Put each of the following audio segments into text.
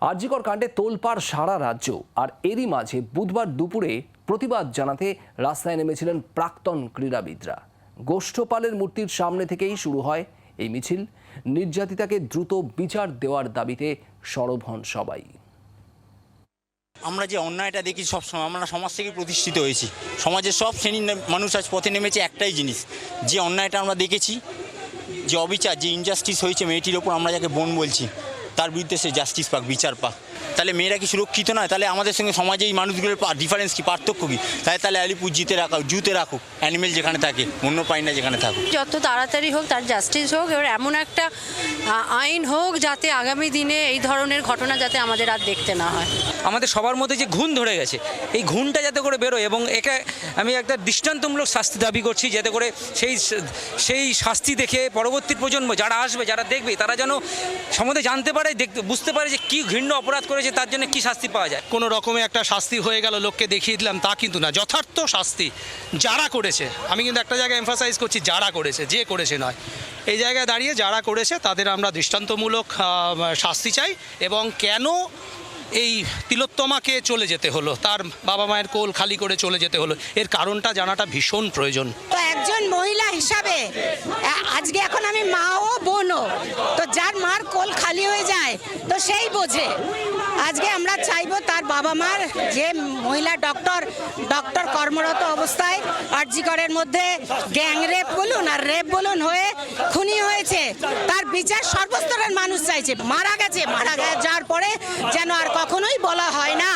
আর.জি. কর কাণ্ডে তোলপাড় সারা রাজ্য। আর এরই মাঝে বুধবার দুপুরে প্রতিবাদ জানাতে রাস্তায় নেমেছিলেন প্রাক্তন ক্রীড়াবিদরা। গোষ্ঠপালের মূর্তির সামনে থেকেই শুরু হয় এই মিছিল। নির্যাতিতাকে দ্রুত বিচার দেওয়ার দাবিতে সরব হন সবাই। আমরা যে অন্যায়টা দেখি সবসময়, আমরা সমাজ থেকে প্রতিষ্ঠিত হয়েছি, সমাজের সব শ্রেণীর মানুষ আজ পথে নেমেছে একটাই জিনিস, যে অন্যায়টা আমরা দেখেছি, যে অবিচার, যে ইনজাস্টিস হয়েছে মেয়েটির ওপর, আমরা যাকে বোন বলছি, তার বিরুদ্ধে সে জাস্টিস পাক, বিচার পাক। তাহলে মেয়েরা কি সুরক্ষিত নয়? তাহলে আমাদের সঙ্গে সমাজে এই মানুষগুলোর ডিফারেন্স কি, পার্থক্য কি? তাহলে আলিপুর জুতে রাখুক, অ্যানিমেল যেখানে থাকে, বন্যপ্রাণীরা যেখানে থাকুক, যত তাড়াতাড়ি হোক তার জাস্টিস হোক। এবার এমন একটা আইন হোক যাতে আগামী দিনে এই ধরনের ঘটনা যাতে আমাদের আর দেখতে না হয়। আমাদের সবার মধ্যে যে ঘুণ ধরে গেছে, এই ঘুণটা যাতে করে বেরোয়, এবং একে আমি একটা দৃষ্টান্তমূলক শাস্তি দাবি করছি, যাতে করে সেই শাস্তি দেখে পরবর্তী প্রজন্ম যারা আসবে, যারা দেখবে, তারা যেন সম্বন্ধে জানতে পারে, বুঝতে পারে যে কী ঘৃণ্য অপরাধ করেছে, তার জন্য কী শাস্তি পাওয়া যায়। কোনো রকমে একটা শাস্তি হয়ে গেল, লোককে দেখিয়ে দিলাম, তা কিন্তু না। যথার্থ শাস্তি যারা করেছে, আমি কিন্তু একটা জায়গায় এমফাসাইজ করছি, যারা করেছে, যে করেছে নয়। এই জায়গায় দাঁড়িয়ে যারা করেছে তাদের আমরা দৃষ্টান্তমূলক শাস্তি চাই। এবং কেন এই তিলোত্তমাকে চলে যেতে হলো, তার বাবা মায়ের কোল খালি করে চলে যেতে হলো, এর কারণটা জানাটা ভীষণ প্রয়োজন। তো একজন মহিলা হিসাবে আজকে এখন আমি মা ও বোনও, তো যার মার কোল খালি হয়ে যায় তো সেই বোঝে। আজকে আমরা চাইবো তার বাবা মার, যে মহিলা ডক্টর কর্মরত অবস্থায় আর.জি. করের মধ্যে গ্যাং রেপ বলুন আর রেপ বলুন হয়ে খুনি হয়েছে, তার বিচার সর্বস্তরের মানুষ চাইছে। মারা যাওয়ার পরে যেন আর কখনোই বলা হয় না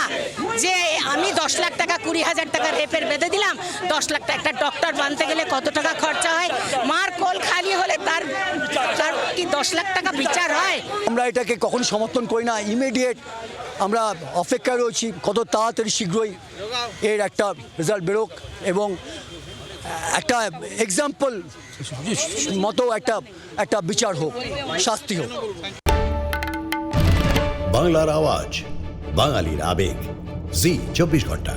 যে আমি 10 লাখ টাকা 20,000 টাকা রেপের বেঁধে দিলাম। 10 লাখ টাকা একটা ডক্টর বানতে গেলে কত টাকা খরচা হয়? মার কোল খালি হলে তার কি 10 লাখ টাকা বিচার হয়? আমরা এটাকে কখন সমর্থন করি না। ইমিডিয়েট আমরা অপেক্ষায় রয়েছি, কত তাড়াতাড়ি শীঘ্রই এর একটা রেজাল্ট বেরোক এবং একটা এক্সাম্পল মতো একটা বিচার হোক, শাস্তি হোক। বাংলার আওয়াজ, বাঙালির আবেগ, জি 24 ঘন্টা।